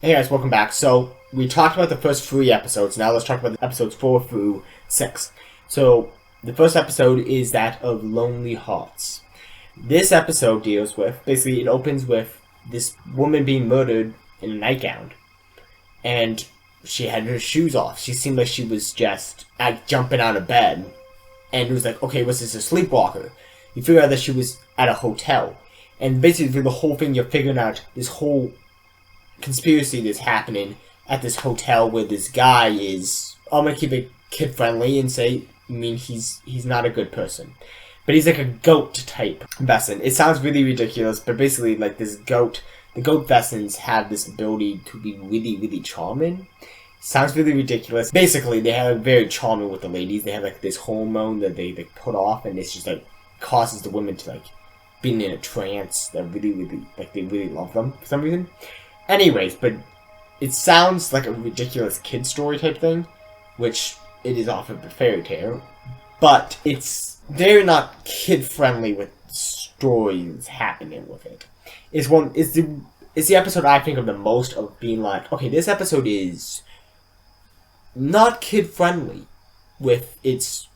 Hey guys, welcome back. So, we talked about the first 3 episodes. Now let's talk about the episodes 4 through 6. So, the first episode is that of Lonely Hearts. This episode deals with, basically, it opens with this woman being murdered in a nightgown. And she had her shoes off. She seemed like she was just jumping out of bed. And it was like, okay, was this a sleepwalker? You figure out that she was at a hotel. And basically, through the whole thing, you're figuring out this whole conspiracy that's happening at this hotel where this guy is. I'm gonna keep it kid friendly and say, he's not a good person, but he's like a goat type Wesen. It sounds really ridiculous, but basically, like this goat, the goat Wesens have this ability to be really, really charming. Sounds really ridiculous. Basically, they have very charming with the ladies. They have like this hormone that they put off, and it's just like causes the women to like being in a trance that really, really like they really love them for some reason. Anyways, but it sounds like a ridiculous kid story type thing, which it is off of a fairy tale, but they're not kid friendly with stories happening with it. It's the episode I think of the most of being like, okay, this episode is not kid friendly with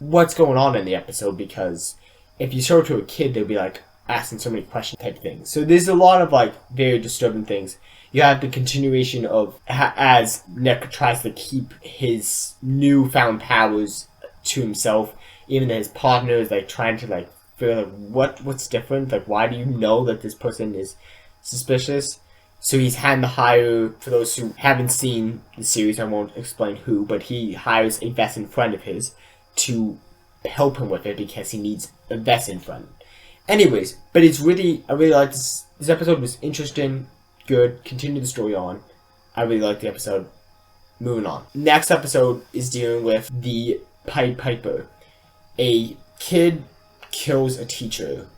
what's going on in the episode, because if you show it to a kid, they'll be like asking so many questions type things. So there's a lot of like very disturbing things. You have the continuation of as Nick tries to keep his newfound powers to himself, even his partner is like trying to like figure out what's different. Like, why do you know that this person is suspicious? So he's had to hire, for those who haven't seen the series, I won't explain who, but he hires a Wesen friend of his to help him with it because he needs a Wesen friend. Anyways, but I really like this. This episode was interesting. Good. Continue the story on. I really like the episode. Moving on. Next episode is dealing with the Pied Piper. A kid kills a teacher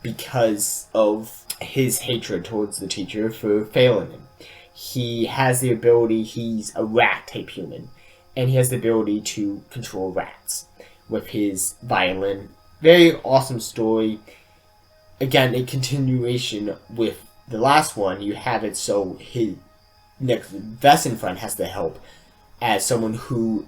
because of his hatred towards the teacher for failing him. He has the ability, he's a rat type human, and he has the ability to control rats with his violin. Very awesome story. Again, a continuation with the last one. You have it so his Nick's Wesen friend has to help as someone who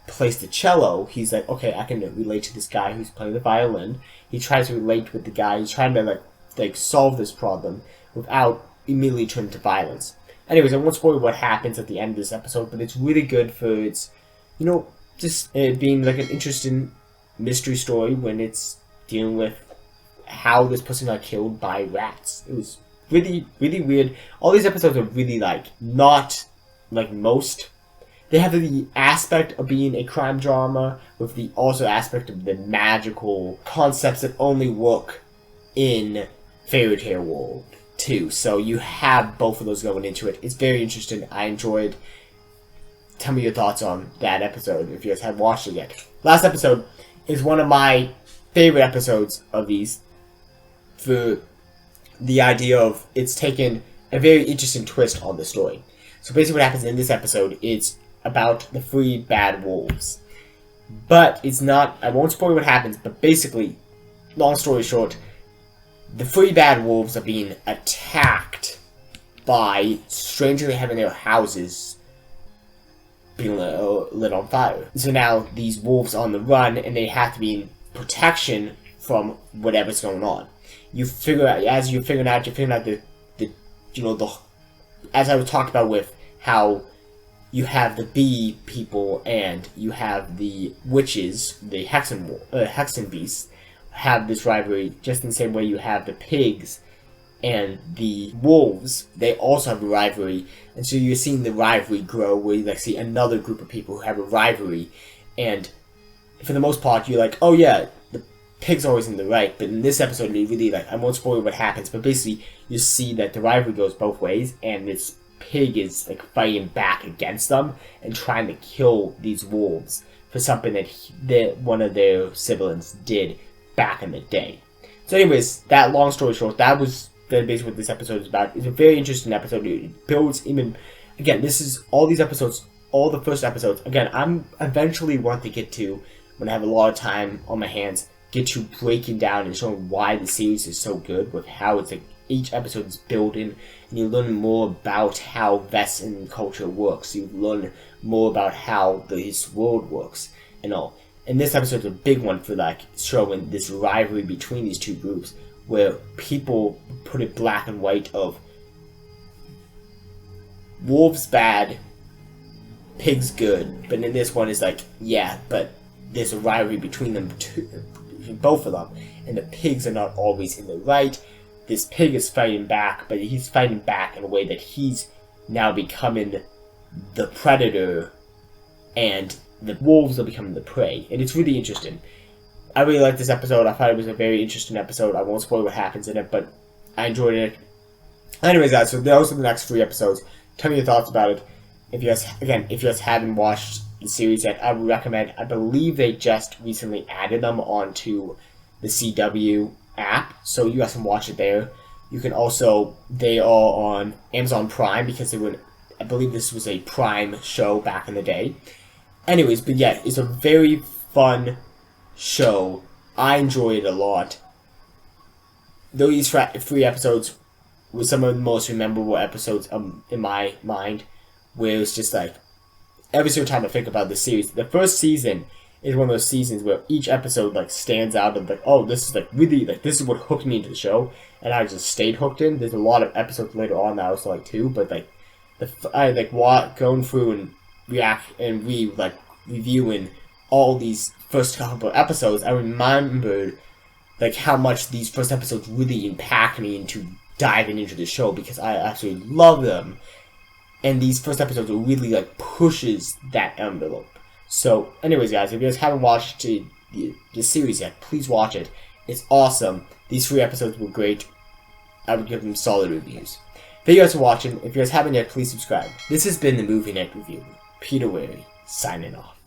plays the cello. He's like, okay, I can relate to this guy who's playing the violin. He tries to relate with the guy. He's trying to like solve this problem without immediately turning to violence. Anyways, I won't spoil what happens at the end of this episode, but it's really good for its, just being like an interesting mystery story when it's dealing with how this person got killed by rats. It was really, really weird. All these episodes are really not like most. They have the aspect of being a crime drama with the also aspect of the magical concepts that only work in fairy tale world too. So you have both of those going into it. It's very interesting. I enjoyed. Tell me your thoughts on that episode if you guys haven't watched it yet. Last episode is one of my favorite episodes of these, for the idea of it's taken a very interesting twist on the story. So basically what happens in this episode is about the 3 bad wolves. But it's not, I won't spoil what happens, but basically, long story short, the 3 bad wolves are being attacked by strangely having their houses being lit on fire. So now these wolves are on the run and they have to be in protection from whatever's going on. You figure out, as you're figuring out the as I was talking about with how you have the bee people and you have the witches, the hexen beasts, have this rivalry just in the same way you have the pigs and the wolves. They also have a rivalry, and so you're seeing the rivalry grow where you see another group of people who have a rivalry, and for the most part you're like, oh yeah, Pig's always in the right, but in this episode, they really I won't spoil what happens, but basically, you see that the rivalry goes both ways, and this pig is fighting back against them and trying to kill these wolves for something that one of their siblings did back in the day. So, anyways, that long story short, that was basically what this episode is about. It's a very interesting episode. It builds even. Again, this is all these episodes, all the first episodes. Again, I'm eventually want to get to when I have a lot of time on my hands. Get to breaking down and showing why the series is so good with how it's each episode is building, and you learn more about how Wesen culture works. You learn more about how this world works and all. And this episode's a big one for like showing this rivalry between these two groups, where people put it black and white of wolves bad, pigs good. But in this one, it's like, yeah, but there's a rivalry between them, between both of them, and the pigs are not always in the right. This pig is fighting back, but he's fighting back in a way that he's now becoming the predator, and the wolves are becoming the prey. And it's really interesting. I really liked this episode. I thought it was a very interesting episode. I won't spoil what happens in it, but I enjoyed it. Anyways, guys, so those are the next 3 episodes. Tell me your thoughts about it. If you guys haven't watched the series yet, I would recommend. I believe they just recently added them onto the CW app, so you guys can watch it there. You can also, they are on Amazon Prime because they were, I believe this was a Prime show back in the day. Anyways, but yeah, it's a very fun show. I enjoy it a lot. These 3 episodes were some of the most memorable episodes in my mind, where it's just like, every single time I think about this series, the first season is one of those seasons where each episode like stands out and like, oh, this is like really, like, this is what hooked me into the show, and I just stayed hooked in. There's a lot of episodes later on that I was like too, but like I like going through and reviewing all these first couple of episodes, I remembered like how much these first episodes really impact me into diving into the show, because I absolutely love them. And these first episodes really like pushes that envelope. So, anyways, guys, if you guys haven't watched the series yet, please watch it. It's awesome. These 3 episodes were great. I would give them solid reviews. Thank you guys for watching. If you guys haven't yet, please subscribe. This has been the Movie Night Review. Peter Wary, signing off.